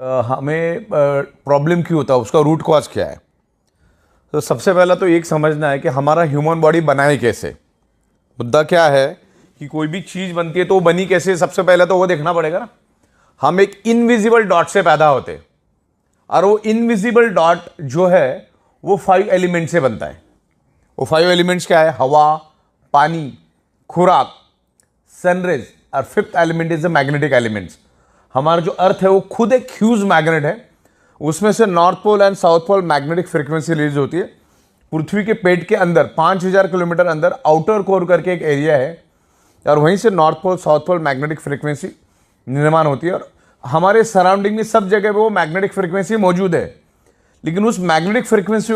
हमें प्रॉब्लम क्यों होता है, उसका रूट कॉज क्या है। तो सबसे पहला तो एक समझना है कि हमारा ह्यूमन बॉडी बनाए कैसे। मुद्दा क्या है कि कोई भी चीज़ बनती है तो वो बनी कैसे, सबसे पहले तो वो देखना पड़ेगा ना। हम एक इनविजिबल डॉट से पैदा होते हैं और वो इनविजिबल डॉट जो है वो 5 एलिमेंट से बनता है। वो 5 एलिमेंट्स क्या है? हवा, पानी, खुराक, सनरेज और 5th element is the magnetic elements. हमारा जो अर्थ है वो खुद एक ह्यूज मैग्नेट है। उसमें से north pole and south pole magnetic frequency release होती है। पृथ्वी के पेट के अंदर 5000 किलोमीटर अंदर आउटर कोर करके एक एरिया है और वहीं से north pole south pole magnetic frequency निर्माण होती है। और हमारे सराउंडिंग में सब जगह पे वो मैग्नेटिक फ्रीक्वेंसी मौजूद है, लेकिन उस मैग्नेटिक फ्रीक्वेंसी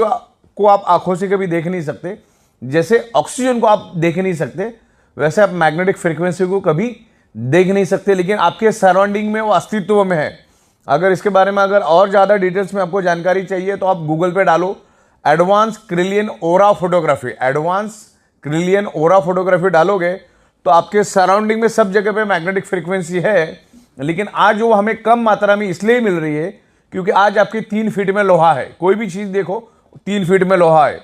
को आप आंखों से कभी देख नहीं सकते। जैसे ऑक्सीजन को आप देख नहीं सकते, वैसे आप मैग्नेटिक फ्रीक्वेंसी को कभी देख नहीं सकते, लेकिन आपके सराउंडिंग में वो अस्तित्व में है। अगर इसके बारे में अगर और ज़्यादा डिटेल्स में आपको जानकारी चाहिए तो आप गूगल पे डालो एडवांस क्रिलियन ओरा फोटोग्राफी। एडवांस क्रिलियन ओरा फोटोग्राफी डालोगे तो आपके सराउंडिंग में सब जगह पे मैग्नेटिक फ्रीक्वेंसी है, लेकिन आज वो हमें कम मात्रा में इसलिए मिल रही है क्योंकि आज आपके 3 फीट में लोहा है। कोई भी चीज़ देखो 3 फीट में लोहा है।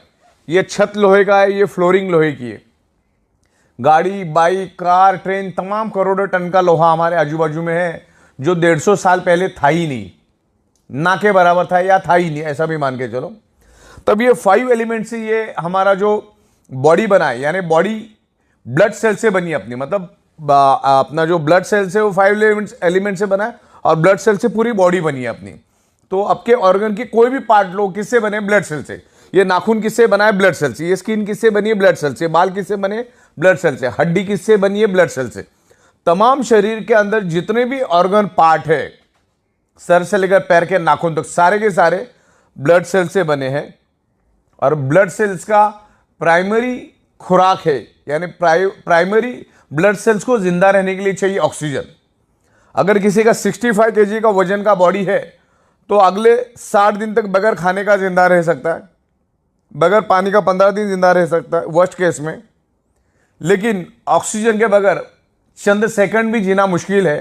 ये छत लोहे का है, ये फ्लोरिंग लोहे की है। गाड़ी, बाइक, कार, ट्रेन, तमाम करोड़ों टन का लोहा हमारे आजू बाजू में है जो 150 साल पहले था ही नहीं, ना के बराबर था या था ही नहीं, ऐसा भी मान के चलो। तब ये 5 एलिमेंट से ये हमारा जो बॉडी बना है, यानी बॉडी ब्लड सेल से बनी अपनी, मतलब अपना जो ब्लड सेल से वो 5 एलिमेंट से बना है और ब्लड सेल से पूरी बॉडी बनी है अपनी। तो आपके ऑर्गन के कोई भी पार्ट लो, किससे बने? ब्लड सेल से। ये नाखून किससे बना है? ब्लड सेल से। ये स्किन किससे बनी है? ब्लड सेल से। बाल किससे बने? ब्लड सेल से। हड्डी किससे बनी है? ब्लड सेल से। तमाम शरीर के अंदर जितने भी ऑर्गन पार्ट है, सर से लेकर पैर के नाखून तक, सारे के सारे ब्लड सेल से बने हैं। और ब्लड सेल्स का प्राइमरी खुराक है, यानी प्राइमरी ब्लड सेल्स को जिंदा रहने के लिए चाहिए ऑक्सीजन। अगर किसी का 65 केजी का वजन का बॉडी है तो अगले 60 दिन तक बगैर खाने का जिंदा रह सकता है, बगैर पानी का 15 दिन जिंदा रह सकता है वर्स्ट केस में। लेकिन ऑक्सीजन के बगैर चंद सेकंड भी जीना मुश्किल है।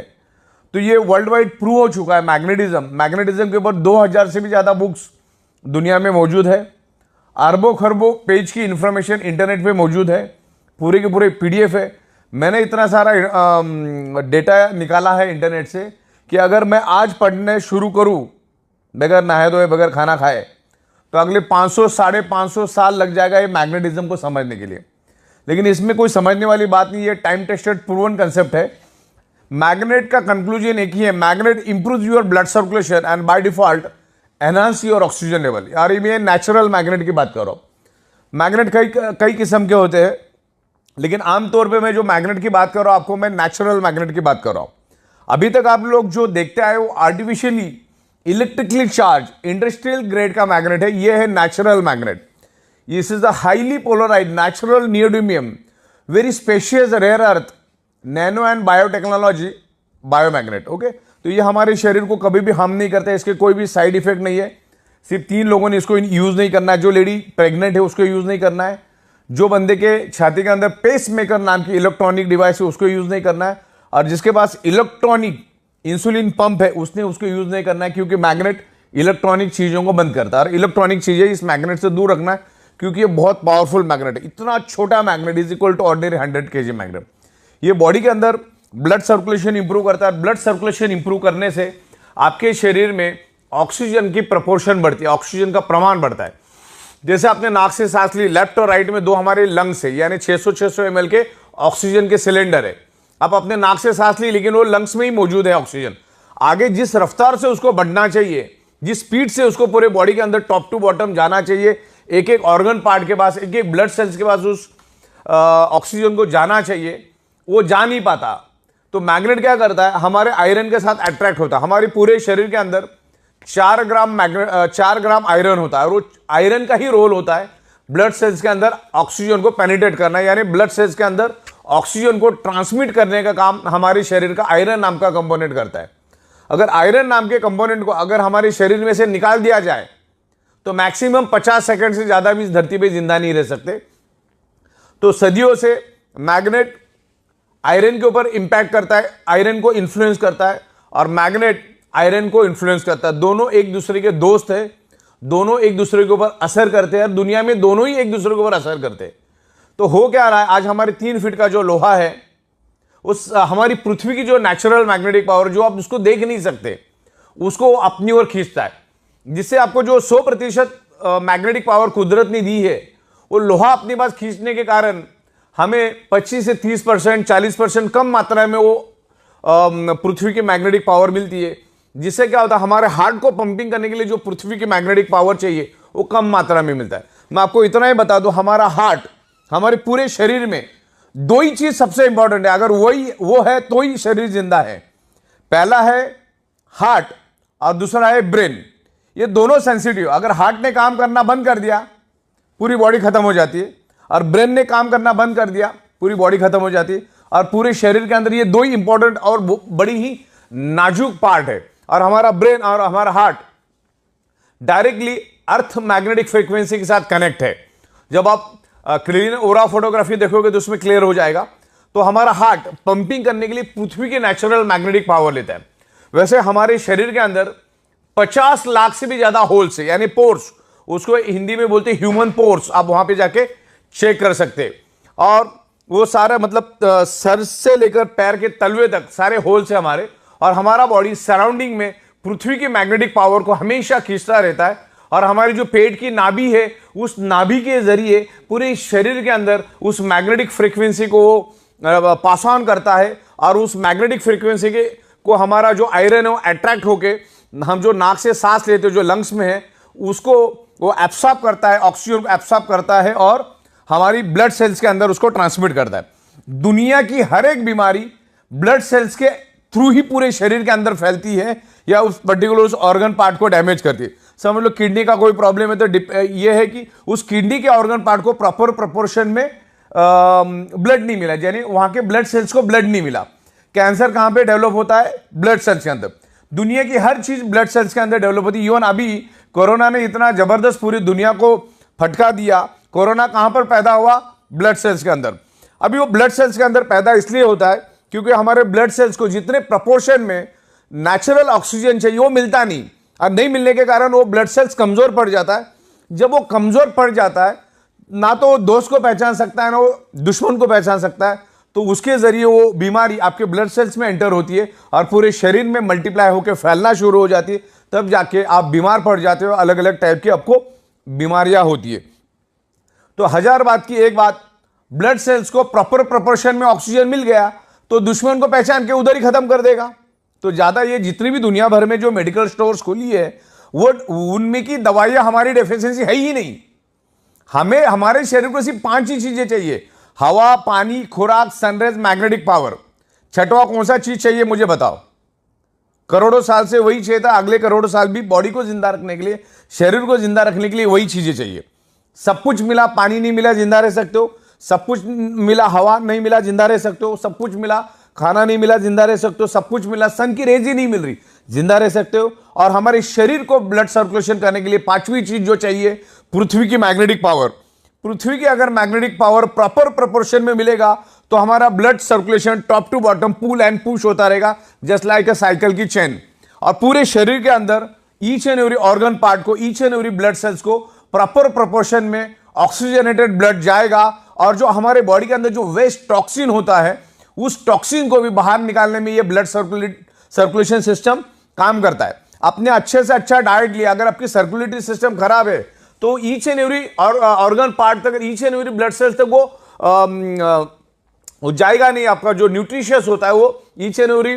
तो ये वर्ल्ड वाइड प्रूव हो चुका है। मैग्नेटिज्म के ऊपर 2000 से भी ज़्यादा बुक्स दुनिया में मौजूद है। अरबों खरबों पेज की इंफॉर्मेशन इंटरनेट पे मौजूद है, पूरे के पूरे PDF है। मैंने इतना सारा डेटा निकाला है इंटरनेट से कि अगर मैं आज पढ़ने शुरू करूं बगैर नहाए धोए, बगैर खाना खाए, तो अगले 500 550 साल लग जाएगा ये मैग्नेटिज्म को समझने के लिए। लेकिन इसमें कोई समझने वाली बात नहीं है, टाइम टेस्टेड प्रूवन कंसेप्ट है। मैग्नेट का कंक्लूजन एक ही है, magnet improve your blood circulation and by default enhance your oxygen level. यार ये नेचुरल मैग्नेट की बात कर रहा हूँ। मैग्नेट कई किस्म के होते हैं, लेकिन आमतौर पे मैं जो मैग्नेट की बात कर रहा हूँ आपको, मैं नेचुरल मैग्नेट की बात कर रहा हूँ। अभी तक आप लोग जो देखते आए वो artificially electrically charge industrial grade का मैग्नेट है। ये है natural magnet. This is the highly polarised natural neodymium very spacious rare earth nano and biotechnology biomagnet. Okay, तो ये हमारे शरीर को कभी भी हार्म नहीं करता है, इसके कोई भी साइड इफेक्ट नहीं है। सिर्फ 3 लोगों ने इसको यूज नहीं करना है। जो लेडी प्रेग्नेंट है उसको यूज नहीं करना है, जो बंदे के छाती के अंदर पेस मेकर नाम की इलेक्ट्रॉनिक डिवाइस है उसको यूज नहीं करना है, और जिसके पास इलेक्ट्रॉनिक इंसुलिन पंप है उसने उसको यूज नहीं करना है, क्योंकि मैग्नेट इलेक्ट्रॉनिक चीजों को बंद करता है। और इलेक्ट्रॉनिक चीजें इस मैग्नेट से दूर रखना है, क्योंकि ये बहुत पावरफुल मैग्नेट है। इतना छोटा magnet is equal to ordinary 100 kg magnet. ये बॉडी के अंदर ब्लड सर्कुलेशन इंप्रूव करता है। ब्लड सर्कुलेशन इंप्रूव करने से आपके शरीर में ऑक्सीजन की प्रपोर्शन बढ़ती है, ऑक्सीजन का प्रमाण बढ़ता है। जैसे आपने नाक से सांस ली, लेफ्ट और राइट में 2 हमारे लंग्स है, यानी 600 ml के ऑक्सीजन के सिलेंडर है। आप अपने नाक से सांस ली, लेकिन वो लंग्स में ही मौजूद है ऑक्सीजन। आगे जिस रफ्तार से उसको बढ़ना चाहिए, जिस स्पीड से उसको पूरे बॉडी के अंदर टॉप टू बॉटम जाना चाहिए, एक एक ऑर्गन पार्ट के पास, एक एक ब्लड सेल्स के पास उस ऑक्सीजन को जाना चाहिए, वो जा नहीं पाता। तो मैग्नेट क्या करता है, हमारे आयरन के साथ अट्रैक्ट होता है। हमारे पूरे शरीर के अंदर 4 ग्राम आयरन होता है, और वो आयरन का ही रोल होता है ब्लड सेल्स के अंदर ऑक्सीजन को पेनिट्रेट करना, यानी ब्लड सेल्स के अंदर ऑक्सीजन को ट्रांसमिट करने का काम हमारे शरीर का आयरन नाम का कंपोनेंट करता है। अगर आयरन नाम के कंपोनेंट को अगर हमारे शरीर में से निकाल दिया जाए तो मैक्सिमम 50 सेकंड से ज्यादा भी इस धरती पे जिंदा नहीं रह सकते। तो सदियों से मैग्नेट आयरन के ऊपर इंपैक्ट करता है, आयरन को इन्फ्लुएंस करता है, और मैग्नेट आयरन को इन्फ्लुएंस करता है। दोनों एक दूसरे के दोस्त है, दोनों एक दूसरे के ऊपर असर करते हैं, दुनिया में दोनों ही एक दूसरे के ऊपर असर करते हैं। तो हो क्या रहा है, आज हमारे 3 फीट का जो लोहा है, उस हमारी पृथ्वी की जो नेचुरल मैग्नेटिक पावर, जो आप उसको देख नहीं सकते, उसको अपनी ओर खींचता है, जिससे आपको जो 100% मैग्नेटिक पावर कुदरत ने दी है, वो लोहा अपने पास खींचने के कारण हमें 25 से 30%, 40% कम मात्रा में वो पृथ्वी की मैग्नेटिक पावर मिलती है। जिससे क्या होता है, हमारे हार्ट को पंपिंग करने के लिए जो पृथ्वी की मैग्नेटिक पावर चाहिए वो कम मात्रा में मिलता है। मैं आपको इतना ही बता दूं, हमारा हार्ट, हमारे पूरे शरीर में 2 ही चीज सबसे इंपॉर्टेंट है, अगर वो है तो ही शरीर जिंदा है। पहला है हार्ट और दूसरा है ब्रेन। ये दोनों सेंसिटिव, अगर हार्ट ने काम करना बंद कर दिया पूरी बॉडी खत्म हो जाती है, और ब्रेन ने काम करना बंद कर दिया पूरी बॉडी खत्म हो जाती है। और पूरे शरीर के अंदर ये 2 ही इंपॉर्टेंट और बड़ी ही नाजुक पार्ट है। और हमारा ब्रेन और हमारा heart directly earth magnetic frequency के साथ कनेक्ट है। जब आप क्लीन ओरा फोटोग्राफी देखोगे तो उसमें क्लियर हो जाएगा। तो हमारा हार्ट पंपिंग करने के लिए पृथ्वी के नेचुरल मैग्नेटिक पावर लेता है। वैसे हमारे शरीर के अंदर 50 लाख से भी ज्यादा होल्स है, यानी पोर्स, उसको हिंदी में बोलते हैं ह्यूमन पोर्स। आप वहां पे जाके चेक कर सकते। और वो सारा मतलब सर से लेकर पैर के तलवे तक सारे होल्स है हमारे। और हमारा बॉडी सराउंडिंग में पृथ्वी की मैग्नेटिक पावर को हमेशा खींचता रहता है। और हमारी जो पेट की नाभि है, उस नाभि के जरिए पूरे शरीर के अंदर उस मैग्नेटिक फ्रीक्वेंसी को पास ऑन करता है। और उस मैग्नेटिक फ्रीक्वेंसी के को हमारा जो आयरन है वो अट्रैक्ट होके, हम जो नाक से सांस लेते हैं जो लंग्स में है, उसको वो एब्सॉर्ब करता है, ऑक्सीजन को एब्सॉर्ब करता है और हमारी ब्लड सेल्स के अंदर उसको ट्रांसमिट करता है। दुनिया की हर एक बीमारी ब्लड सेल्स के थ्रू ही पूरे शरीर के अंदर फैलती है, या उस पर्टिकुलर उस ऑर्गन पार्ट को डैमेज करती है। समझ लो किडनी का कोई प्रॉब्लम है तो ये है कि उस किडनी के ऑर्गन पार्ट को प्रॉपर प्रोपोर्शन में ब्लड नहीं मिला, यानी वहां के ब्लड सेल्स को ब्लड नहीं मिला। कैंसर कहां पे डेवलप होता है? ब्लड सेल्स के अंदर। दुनिया की हर चीज ब्लड सेल्स के अंदर डेवलप होती है। इवन अभी कोरोना ने इतना जबरदस्त पूरी दुनिया को फटका दिया। कोरोना कहां पर पैदा हुआ? ब्लड सेल्स के अंदर। अभी वो ब्लड सेल्स के अंदर पैदा इसलिए होता है क्योंकि हमारे ब्लड सेल्स को जितने प्रपोर्शन में नेचुरल ऑक्सीजन चाहिए वो मिलता नहीं, और नहीं मिलने के कारण वो ब्लड सेल्स कमजोर पड़ जाता है। जब वो कमजोर पड़ जाता है, ना तो वो दोस्त को पहचान सकता है ना वो दुश्मन को पहचान सकता है, तो उसके जरिए वो बीमारी आपके ब्लड सेल्स में एंटर होती है और पूरे शरीर में मल्टीप्लाई होकर फैलना शुरू हो जाती है। तब जाके आप बीमार पड़ जाते हो, अलग अलग टाइप की आपको बीमारियां होती है। तो 1000 बात की एक बात, ब्लड सेल्स को प्रॉपर प्रोपोर्शन में ऑक्सीजन मिल गया तो दुश्मन को पहचान के उधर ही खत्म कर देगा। तो ज्यादा ये जितनी भी दुनिया भर में जो मेडिकल स्टोर्स खोली है, वो उनमें की दवाइयां हमारी डेफिशिएंसी है ही नहीं। हमें हमारे शरीर को सिर्फ 5 ही चीजें चाहिए: हवा, पानी, खुराक, सनरेज, मैग्नेटिक पावर। छठवां कौन सा चीज चाहिए मुझे बताओ? करोड़ों साल से वही चाहिए था, अगले करोड़ों साल भी बॉडी को जिंदा रखने के लिए, शरीर को जिंदा रखने के लिए वही चीजें चाहिए। सब कुछ मिला, पानी नहीं मिला जिंदा रह सकते हो। सब कुछ मिला, हवा नहीं मिला जिंदा रह सकते हो। सब कुछ मिला, खाना नहीं मिला जिंदा रह सकते हो। सब कुछ मिला, सन की रेज ही नहीं मिल रही, जिंदा रह सकते हो। और हमारे शरीर को ब्लड सर्कुलेशन करने के लिए 5वीं चीज जो चाहिए, पृथ्वी की मैग्नेटिक पावर। पृथ्वी की अगर मैग्नेटिक पावर प्रॉपर प्रोपोर्शन में मिलेगा तो हमारा blood circulation top to bottom pull and push होता रहेगा, जस्ट लाइक अ साइकिल की चेन। और पूरे शरीर के अंदर each and every organ part को, each and every blood cells को प्रॉपर प्रोपोर्शन में ऑक्सीजनेटेड ब्लड जाएगा। और जो हमारे बॉडी के अंदर जो वेस्ट टॉक्सिन होता है, उस टॉक्सिन को भी बाहर निकालने में ये ब्लड सर्कुलेशन सिस्टम काम करता है। आपने अच्छे से अच्छा डाइट लिया, अगर आपकी सर्कुलेटरी सिस्टम खराब है तो each and every organ part तक, each and every blood cells तक वो जाएगा नहीं। आपका जो न्यूट्रिशियस होता है वो each and every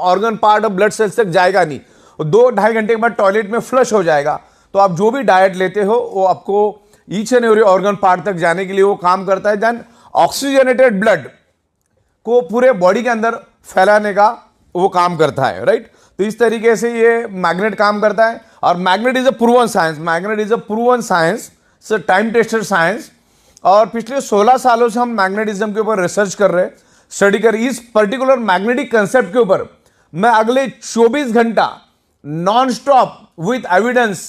organ part of blood cells तक जाएगा नहीं। 2-2.5 घंटे के बाद टॉयलेट में फ्लश हो जाएगा। तो आप जो भी डाइट लेते हो वो आपको each and every organ part तक जाने के लिए वो काम करता है। देन ऑक्सीजनेटेड ब्लड को पूरे बॉडी के अंदर फैलाने का वो काम करता है, राइट। तो इस तरीके से ये मैग्नेट काम करता है। और magnet is a proven science, magnet is a proven science, time tested science. और पिछले 16 सालों से हम मैग्नेटिज्म के ऊपर रिसर्च कर रहे हैं, स्टडी कर रहे हैं। इस पर्टिकुलर मैग्नेटिक कंसेप्ट के ऊपर मैं अगले 24 घंटा नॉन स्टॉप विथ एविडेंस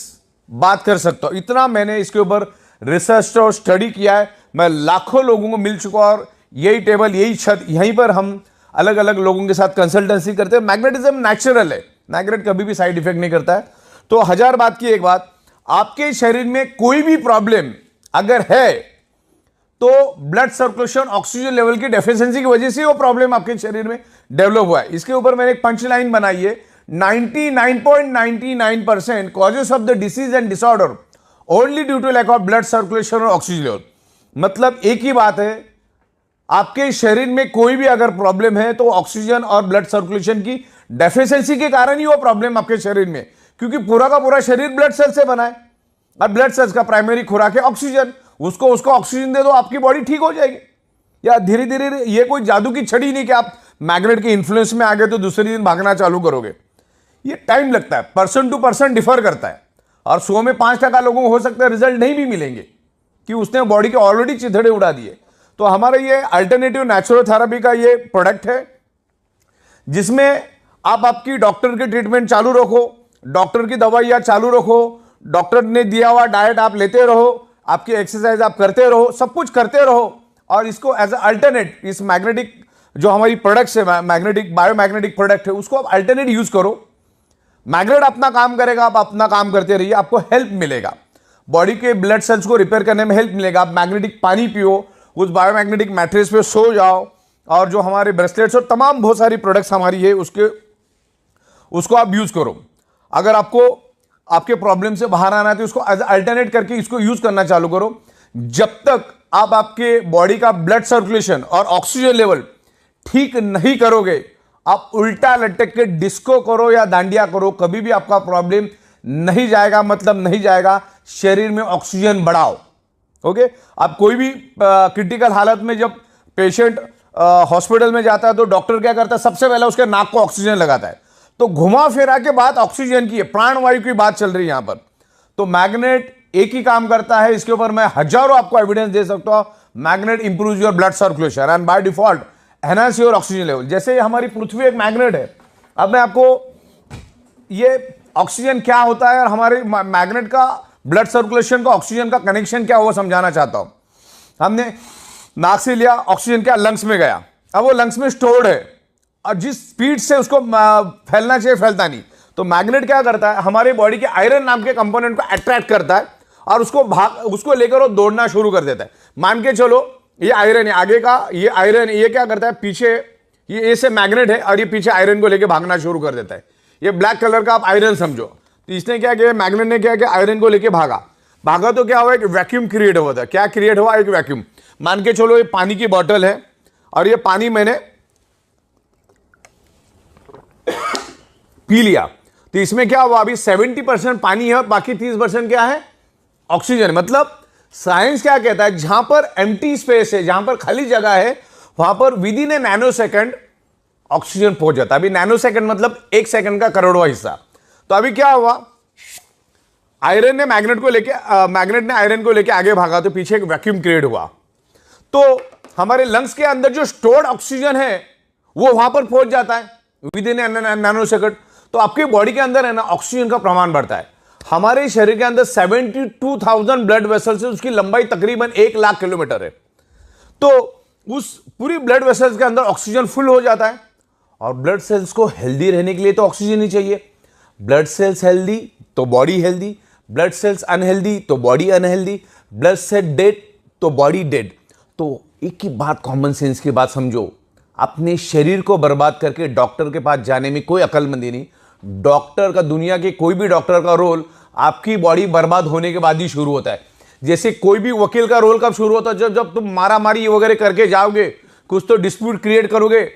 बात कर सकता हूं। इतना मैंने इसके ऊपर रिसर्च और स्टडी किया है। मैं लाखों लोगों को मिल चुका और यही टेबल, यही छत, यहीं पर हम अलग अलग लोगों के साथ कंसल्टेंसी करते हैं। मैग्नेटिज्म नेचुरल है, मैग्नेट कभी भी साइड इफेक्ट नहीं करता है। तो 1000 बात की एक बात, आपके शरीर में कोई भी प्रॉब्लम अगर है तो ब्लड सर्कुलेशन ऑक्सीजन लेवल की डेफिशिएंसी की वजह से वो प्रॉब्लम आपके शरीर में डेवलप हुआ है। इसके ऊपर मैंने एक पंच लाइन बनाई है, 99.99% causes of the disease and disorder only due to lack of blood circulation और ऑक्सीजन लेवल। मतलब एक ही बात है, आपके शरीर में कोई भी अगर प्रॉब्लम है तो ऑक्सीजन और ब्लड सर्कुलेशन की डेफिशिएंसी के कारण ही वो प्रॉब्लम आपके शरीर में, क्योंकि पूरा का पूरा शरीर ब्लड सेल से बना है और ब्लड सेल्स का प्राइमरी खुराक है ऑक्सीजन। उसको ऑक्सीजन दे दो, आपकी बॉडी ठीक हो जाएगी। या धीरे धीरे, ये कोई जादू की छड़ी नहीं कि आप मैग्नेट के इन्फ्लुएंस में आ गए तो दूसरे दिन भागना चालू करोगे। ये टाइम लगता है, पर्सन टू पर्सन डिफर करता है, और 100 में 5% लोगों को हो सकता है रिजल्ट नहीं भी मिलेंगे कि उसने बॉडी के ऑलरेडी चिथड़े उड़ा दिए। तो हमारा ये अल्टरनेटिव नेचुरोथेरेपी का ये प्रोडक्ट है, जिसमें आप आपकी डॉक्टर की ट्रीटमेंट चालू रखो, डॉक्टर की दवाइयाँ चालू रखो, डॉक्टर ने दिया हुआ डाइट आप लेते रहो, आपकी एक्सरसाइज आप करते रहो, सब कुछ करते रहो, और इसको एज अल्टरनेट इस मैग्नेटिक जो हमारी प्रोडक्ट्स है, मैग्नेटिक बायोमैग्नेटिक प्रोडक्ट है, उसको आप अल्टरनेट यूज करो। मैग्नेट अपना काम करेगा, आप अपना काम करते रहिए, आपको हेल्प मिलेगा, बॉडी के ब्लड सेल्स को रिपेयर करने में हेल्प मिलेगा। आप मैग्नेटिक पानी पियो, उस बायोमैग्नेटिक मैट्रेस पे सो जाओ, और जो हमारे ब्रेसलेट्स और तमाम बहुत सारी प्रोडक्ट्स हमारी है उसको आप यूज करो। अगर आपको आपके प्रॉब्लम से बाहर आना है तो उसको एज अल्टरनेट करके इसको यूज करना चालू करो। जब तक आप आपके बॉडी का ब्लड सर्कुलेशन और ऑक्सीजन लेवल ठीक नहीं करोगे, आप उल्टा लटक के डिस्को करो या दांडिया करो, कभी भी आपका प्रॉब्लम नहीं जाएगा, मतलब नहीं जाएगा। शरीर में ऑक्सीजन बढ़ाओ। ओके, आप कोई भी क्रिटिकल हालत में जब पेशेंट हॉस्पिटल में जाता है तो डॉक्टर क्या करता है, सबसे पहले उसके नाक को ऑक्सीजन लगाता है। तो घुमा फिरा के बात ऑक्सीजन की है, प्राणवायु की बात चल रही है यहां पर। तो मैग्नेट एक ही काम करता है, इसके ऊपर मैं हजारों आपको एविडेंस दे सकता हूं। Magnet improve your blood circulation and by default enhance your oxygen level. जैसे हमारी पृथ्वी एक मैग्नेट है, अब मैं आपको ये ऑक्सीजन क्या होता है और हमारे मैग्नेट का ब्लड सर्कुलेशन का ऑक्सीजन का कनेक्शन क्या हुआ समझाना चाहता हूं। हमने नाक से लिया, ऑक्सीजन क्या लंग्स में गया, अब वो लंग्स में स्टोर्ड है और जिस स्पीड से उसको फैलना चाहिए फैलता नहीं। तो मैग्नेट क्या करता है, हमारे बॉडी के आयरन नाम के कंपोनेंट को अट्रैक्ट करता है और उसको लेकर वो दौड़ना शुरू कर देता है। मान के चलो ये आयरन है, आगे का ये आयरन, ये क्या करता है, पीछे ये से मैग्नेट है और ये पीछे आयरन को लेकर भागना शुरू कर देता है। ये ब्लैक कलर का आप आयरन समझो। तो इसने क्या किया, मैग्नेट ने क्या किया, आयरन को लेकर भागा तो क्या हुआ, एक वैक्यूम क्रिएट हुआ था। क्या क्रिएट हुआ, एक वैक्यूम। मान के चलो ये पानी की बॉटल है और ये पानी मैंने पी लिया, तो इसमें क्या हुआ, अभी 70% पानी है और बाकी 30% क्या है, ऑक्सीजन। मतलब साइंस क्या कहता है, जहां पर एम्प्टी स्पेस है, जहां पर खाली जगह है, वहां पर with in A nano second oxygen पहुंच जाता है। अभी नैनो सेकंड मतलब 1 सेकंड का करोड़वां हिस्सा। तो अभी क्या हुआ, आयरन ने मैग्नेट ने आयरन को लेके आगे भागा तो पीछे एक वैक्यूम क्रिएट हुआ। तो हमारे लंग्स के अंदर जो स्टोर्ड ऑक्सीजन है वो वहां पर पहुंच जाता है विद इन नैनो सेकंड। तो आपके बॉडी के अंदर है ना, ऑक्सीजन का प्रमाण बढ़ता है। हमारे शरीर के अंदर 72,000 ब्लड वेसल्स है, उसकी लंबाई तकरीबन 1 लाख किलोमीटर है। तो उस पूरी ब्लड वेसल्स के अंदर ऑक्सीजन फुल हो जाता है। और ब्लड सेल्स को हेल्दी रहने के लिए तो ऑक्सीजन ही चाहिए। ब्लड सेल्स हेल्दी तो body healthy, blood cells unhealthy तो body unhealthy, blood cell dead तो बॉडी डेड। तो एक ही बात, कॉमन सेंस की बात समझो, अपने शरीर को बर्बाद करके डॉक्टर के पास जाने में कोई अक्लमंदी नहीं। डॉक्टर का, दुनिया के कोई भी डॉक्टर का रोल आपकी बॉडी बर्बाद होने के बाद ही शुरू होता है। जैसे कोई भी वकील का रोल कब शुरू होता है, जब तुम मारामारी वगैरह करके जाओगे, कुछ तो डिस्प्यूट क्रिएट करोगे,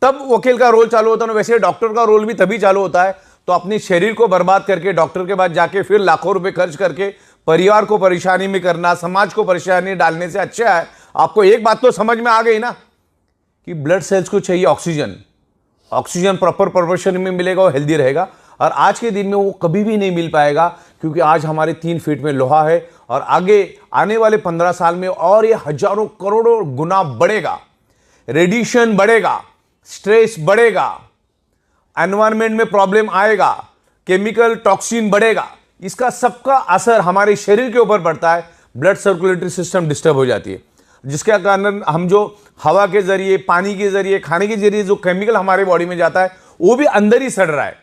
तब वकील का रोल चालू होता है। वैसे डॉक्टर का रोल भी तभी चालू होता है। तो अपने शरीर को बर्बाद करके डॉक्टर के पास जाके फिर लाखों रुपए खर्च करके परिवार को परेशानी में करना, समाज को परेशानी डालने से अच्छा है। आपको एक बात तो समझ में आ गई ना कि ब्लड सेल्स को चाहिए ऑक्सीजन। ऑक्सीजन प्रॉपर प्रोपोर्शन में मिलेगा, वो हेल्दी रहेगा। और आज के दिन में वो कभी भी नहीं मिल पाएगा, क्योंकि आज हमारे 3 फीट में लोहा है और आगे आने वाले 15 साल में और ये हजारों करोड़ों गुना बढ़ेगा। रेडिएशन बढ़ेगा, स्ट्रेस बढ़ेगा, एनवायरमेंट में प्रॉब्लम आएगा, केमिकल टॉक्सिन बढ़ेगा। इसका सबका असर हमारे शरीर के ऊपर पड़ता है। ब्लड सर्कुलेटरी सिस्टम डिस्टर्ब हो जाती है, जिसके कारण हम जो हवा के जरिए, पानी के जरिए, खाने के जरिए जो केमिकल हमारे बॉडी में जाता है वो भी अंदर ही सड़ रहा है।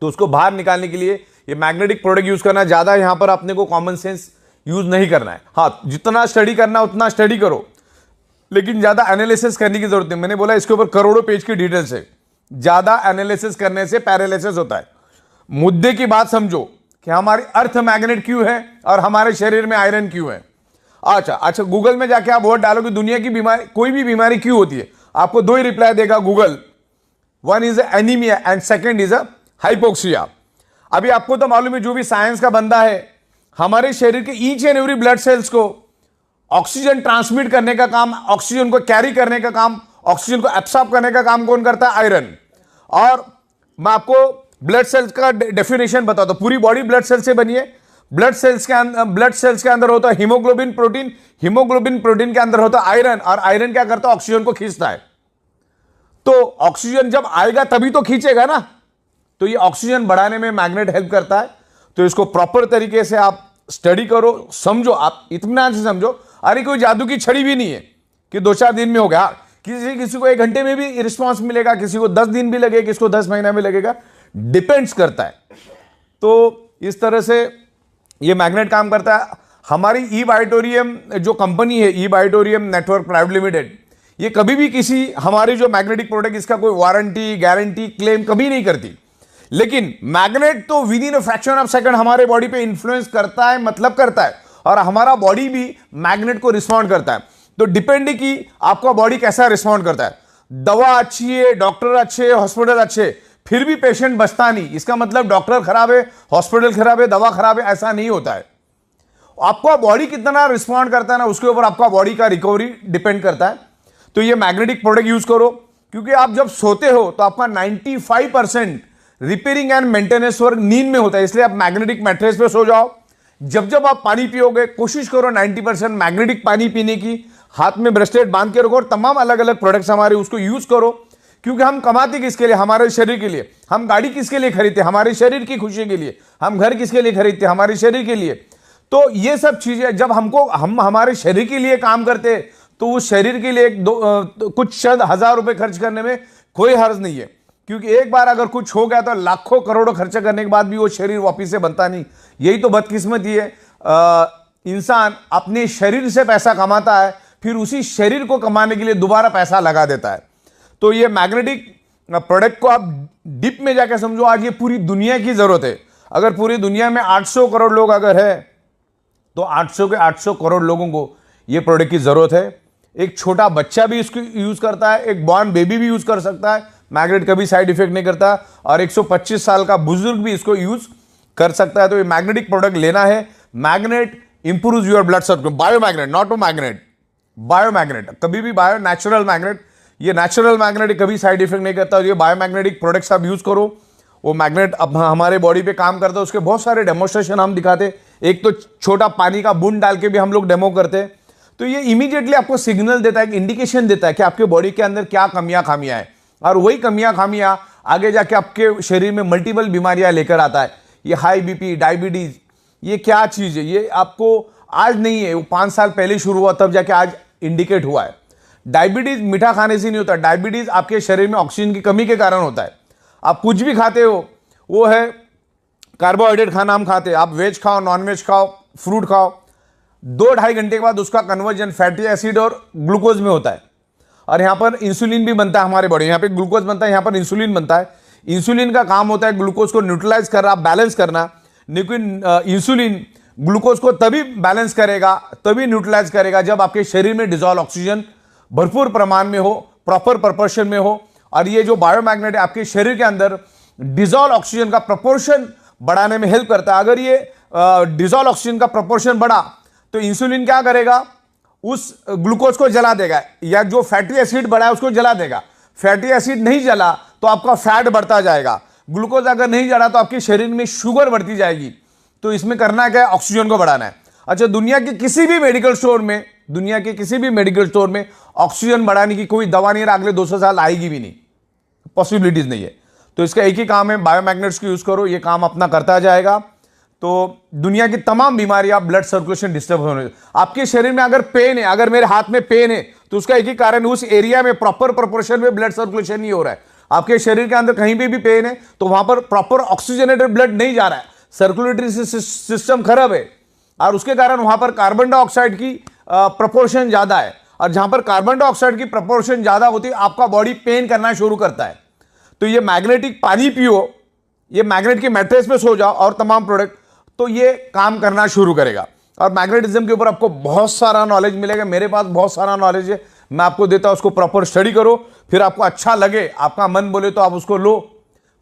तो उसको बाहर निकालने के लिए ये मैग्नेटिक प्रोडक्ट यूज करना, ज्यादा यहां पर अपने को कॉमन सेंस यूज नहीं करना है। हाँ, जितना स्टडी करना उतना स्टडी करो, लेकिन ज्यादा एनालिसिस करने की जरूरत नहीं। मैंने बोला इसके ऊपर करोड़ों पेज की डिटेल्स है, ज्यादा एनालिसिस करने से पैरालिसिस होता है। मुद्दे की बात समझो कि हमारी अर्थ मैग्नेट क्यों है और हमारे शरीर में आयरन क्यों है। अच्छा, गूगल में जाके आप वर्ड डालो कि दुनिया की बीमारी, कोई भी बीमारी क्यों होती है, आपको दो ही रिप्लाई देगा Google, one is anaemia and second is hypoxia. अभी आपको तो मालूम है, जो भी साइंस का बंदा है, हमारे शरीर के each and every blood cells को ऑक्सीजन ट्रांसमिट करने का काम, ऑक्सीजन को कैरी करने का काम, ऑक्सीजन को एब्सॉर्ब करने का काम कौन करता है? आयरन। और मैं आपको ब्लड सेल्स का डेफिनेशन बताता हूं। पूरी बॉडी ब्लड सेल्स से बनी है। ब्लड सेल्स के अंदर होता है हीमोग्लोबिन प्रोटीन, हीमोग्लोबिन प्रोटीन के अंदर होता है आयरन, और आयरन क्या करता है? ऑक्सीजन को खींचता है। तो ऑक्सीजन जब आएगा तभी तो खींचेगा ना, तो ये ऑक्सीजन बढ़ाने में मैग्नेट हेल्प करता है। तो इसको प्रॉपर तरीके से आप स्टडी करो, समझो, आप इत्मीनान से समझो। अरे कोई जादू की छड़ी भी नहीं है कि 2-4 दिन में हो गया। किसी को 1 घंटे में भी रिस्पॉन्स मिलेगा, किसी को 10 दिन भी लगेगा, किसी को 10 महीना में लगेगा, डिपेंड्स करता है। तो इस तरह से ये मैग्नेट काम करता है। हमारी ई बायोटोरियम जो कंपनी है, ई बायोटोरियम नेटवर्क प्राइवेट लिमिटेड, ये कभी भी किसी हमारी जो मैग्नेटिक प्रोडक्ट, इसका कोई वारंटी, गारंटी, क्लेम कभी नहीं करती। लेकिन मैग्नेट तो with in a fraction of second हमारे बॉडी पे इंफ्लुएंस करता है, मतलब करता है, और हमारा बॉडी भी मैग्नेट को रिस्पॉन्ड करता है। तो डिपेंड है कि आपका बॉडी कैसा रिस्पॉन्ड करता है। दवा अच्छी है, डॉक्टर अच्छे, हॉस्पिटल अच्छे, फिर भी पेशेंट बचता नहीं, इसका मतलब डॉक्टर खराब है, हॉस्पिटल खराब है, दवा खराब है, ऐसा नहीं होता है। आपका बॉडी कितना रिस्पॉन्ड करता है ना, उसके ऊपर आपका बॉडी का रिकवरी डिपेंड करता है। तो ये मैग्नेटिक प्रोडक्ट यूज करो, क्योंकि आप जब सोते हो तो आपका 95% रिपेयरिंग एंड मेंटेनेंस वर्क नींद में होता है, इसलिए आप मैग्नेटिक मैट्रेस पे सो जाओ। जब आप पानी पियोगे, कोशिश करो 90% मैग्नेटिक पानी पीने की, हाथ में ब्रेसलेट बांध के रखो, और तमाम अलग अलग प्रोडक्ट्स हमारे उसको यूज करो। क्योंकि हम कमाते किसके लिए? हमारे शरीर के लिए। हम गाड़ी किसके लिए खरीदते? हमारे शरीर की खुशी के लिए। हम घर किसके लिए खरीदते? हमारे शरीर के लिए। तो ये सब चीजें जब हम हमारे शरीर के लिए काम करते, तो उस शरीर के लिए कुछ शायद 1000 रुपए खर्च करने में कोई हर्ज नहीं है। क्योंकि एक बार अगर कुछ हो गया तो लाखों करोड़ों खर्चा करने के बाद भी वो शरीर वापिस से बनता नहीं। यही तो बदकिस्मती है। इंसान अपने शरीर से पैसा कमाता है, फिर उसी शरीर को कमाने के लिए दोबारा पैसा लगा देता है। तो ये मैग्नेटिक प्रोडक्ट को आप डीप में जाकर समझो। आज ये पूरी दुनिया की जरूरत है। अगर पूरी दुनिया में 800 करोड़ लोग अगर है, तो 800 के 800 करोड़ लोगों को ये प्रोडक्ट की जरूरत है। एक छोटा बच्चा भी इसको यूज करता है, एक बॉर्न बेबी भी यूज कर सकता है, मैग्नेट कभी साइड इफेक्ट नहीं करता, और 125 साल का बुजुर्ग भी इसको यूज कर सकता है। तो ये मैग्नेटिक प्रोडक्ट लेना है। Magnet improves your blood circulation. Biomagnet, not a magnet, biomagnet, कभी भी बायो नेचुरल मैग्नेट। ये नेचुरल मैग्नेट कभी साइड इफेक्ट नहीं करता। ये बायोमैग्नेटिक प्रोडक्ट्स आप यूज करो। वो मैग्नेट अब हमारे बॉडी पे काम करता है, उसके बहुत सारे डेमोस्ट्रेशन हम दिखाते। एक तो छोटा पानी का बूंद डाल के भी हम लोग डेमो करते। तो ये इमीडिएटली आपको सिग्नल देता है, इंडिकेशन देता है कि आपके बॉडी के अंदर क्या कमियां खामियां हैं, और वही कमियां खामियां आगे जाके आपके शरीर में मल्टीपल बीमारियां लेकर आता है। ये हाई बीपी, डायबिटीज, ये क्या चीज है? ये आपको आज नहीं है, वो 5 साल पहले शुरू हुआ, तब जाके आज इंडिकेट हुआ है। डायबिटीज मीठा खाने से नहीं होता। डायबिटीज आपके शरीर में ऑक्सीजन की कमी के कारण होता है। आप कुछ भी खाते हो, वो है कार्बोहाइड्रेट खाना हम खाते हैं। आप वेज खाओ, नॉन वेज खाओ, फ्रूट खाओ, 2-2.5 घंटे के बाद उसका कन्वर्जन फैटी एसिड और ग्लूकोज में होता है। और यहाँ पर इंसुलिन भी बनता है हमारे बॉडी। यहाँ पे ग्लूकोज बनता है, यहाँ पर इंसुलिन बनता है। इंसुलिन का काम होता है ग्लूकोज को न्यूट्रलाइज करना, बैलेंस करना। लेकिन इंसुलिन ग्लूकोज को तभी बैलेंस करेगा, तभी न्यूट्रलाइज करेगा, जब आपके शरीर में डिजॉल्व ऑक्सीजन भरपूर प्रमाण में हो, प्रॉपर प्रोपोर्शन में हो। और ये जो बायोमैग्नेट है आपके शरीर के अंदर डिजॉल्व ऑक्सीजन का प्रोपोर्शन बढ़ाने में हेल्प करता है। अगर ये डिजॉल्व ऑक्सीजन का प्रोपोर्शन बढ़ा तो इंसुलिन क्या करेगा? उस ग्लूकोज को जला देगा, या जो फैटी एसिड बढ़ा है उसको जला देगा। फैटी एसिड नहीं जला तो आपका फैट बढ़ता जाएगा। ग्लूकोज अगर नहीं जला तो आपके शरीर में शुगर बढ़ती जाएगी। तो इसमें करना क्या है? ऑक्सीजन को बढ़ाना है। अच्छा, दुनिया के किसी भी मेडिकल स्टोर में ऑक्सीजन बढ़ाने की कोई दवा नहीं है, अगले 200 साल आएगी भी नहीं, पॉसिबिलिटीज नहीं है। तो इसका एक ही काम है, बायोमैग्नेट्स को यूज करो, ये काम अपना करता जाएगा। तो दुनिया की तमाम बीमारियां, ब्लड सर्कुलेशन डिस्टर्ब होने, आपके शरीर में अगर पेन है, अगर मेरे हाथ में पेन है, तो उसका एक ही कारण, उस एरिया में प्रॉपर प्रोपोर्शन में ब्लड सर्कुलेशन नहीं हो रहा है। आपके शरीर के अंदर कहीं भी पेन है तो वहां पर प्रॉपर ऑक्सीजनेटेड ब्लड नहीं जा रहा है, सर्कुलेटरी सिस्टम खराब है, और उसके कारण वहां पर कार्बन डाइऑक्साइड की प्रपोर्शन ज्यादा है, और जहां पर कार्बन डाइऑक्साइड की प्रपोर्शन ज्यादा होती है आपका बॉडी पेन करना शुरू करता है। तो ये मैग्नेटिक पानी पियो, ये मैग्नेट के मैट्रेस पे सो जाओ और तमाम प्रोडक्ट, तो ये काम करना शुरू करेगा। और मैग्नेटिज्म के ऊपर आपको बहुत सारा नॉलेज मिलेगा, मेरे पास बहुत सारा नॉलेज है, मैं आपको देता हूं, उसको प्रॉपर स्टडी करो, फिर आपको अच्छा लगे, आपका मन बोले तो आप उसको लो।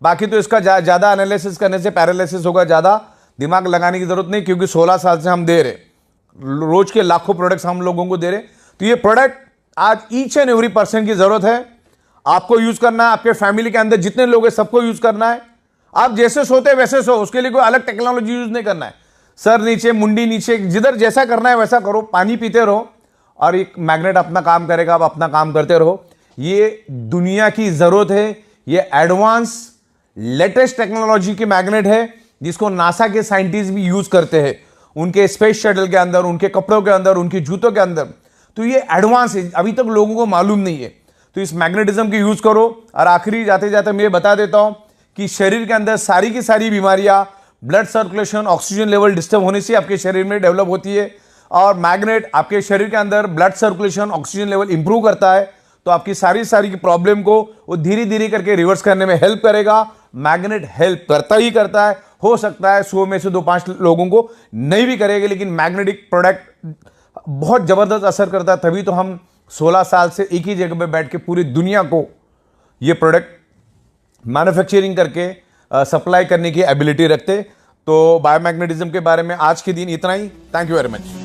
बाकी तो इसका ज्यादा एनालिसिस करने से पैरालिसिस होगा, ज्यादा दिमाग लगाने की जरूरत नहीं, क्योंकि 16 साल से हम दे रहे, रोज के लाखों प्रोडक्ट्स हम लोगों को दे रहे। तो ये प्रोडक्ट आज ईच एंड एवरी पर्सन की जरूरत है, आपको यूज करना है, आपके फैमिली के अंदर जितने लोग हैं सबको यूज करना है। आप जैसे सोते वैसे सो, उसके लिए कोई अलग टेक्नोलॉजी यूज नहीं करना है, सर नीचे मुंडी नीचे, जिधर जैसा करना है वैसा करो, पानी पीते रहो और एक मैग्नेट अपना काम करेगा, आप अपना काम करते रहो। ये दुनिया की जरूरत है, ये एडवांस लेटेस्ट टेक्नोलॉजी की मैग्नेट है जिसको नासा के साइंटिस्ट भी यूज करते हैं उनके स्पेस शटल के अंदर, उनके कपड़ों के अंदर, उनके जूतों के अंदर। तो ये एडवांस है, अभी तक लोगों को मालूम नहीं है। तो इस मैग्नेटिज्म की यूज करो। और आखिरी जाते जाते मैं बता देता हूं कि शरीर के अंदर सारी की सारी बीमारियां blood circulation, oxygen level disturb होने से आपके शरीर में डेवलप होती है, और मैग्नेट आपके शरीर के अंदर blood circulation, oxygen level improve करता है। तो आपकी सारी की प्रॉब्लम को वो धीरे धीरे करके रिवर्स करने में हेल्प करेगा। मैग्नेट हेल्प करता ही करता है, हो सकता है 100 में से 2-5 लोगों को नहीं भी करेगा, लेकिन मैग्नेटिक प्रोडक्ट बहुत जबरदस्त असर करता है। तभी तो हम 16 साल से एक ही जगह पे बैठ के पूरी दुनिया को ये प्रोडक्ट मैन्युफैक्चरिंग करके सप्लाई करने की एबिलिटी रखते। तो बायोमैग्नेटिज्म के बारे में आज के दिन इतना ही। Thank you very much.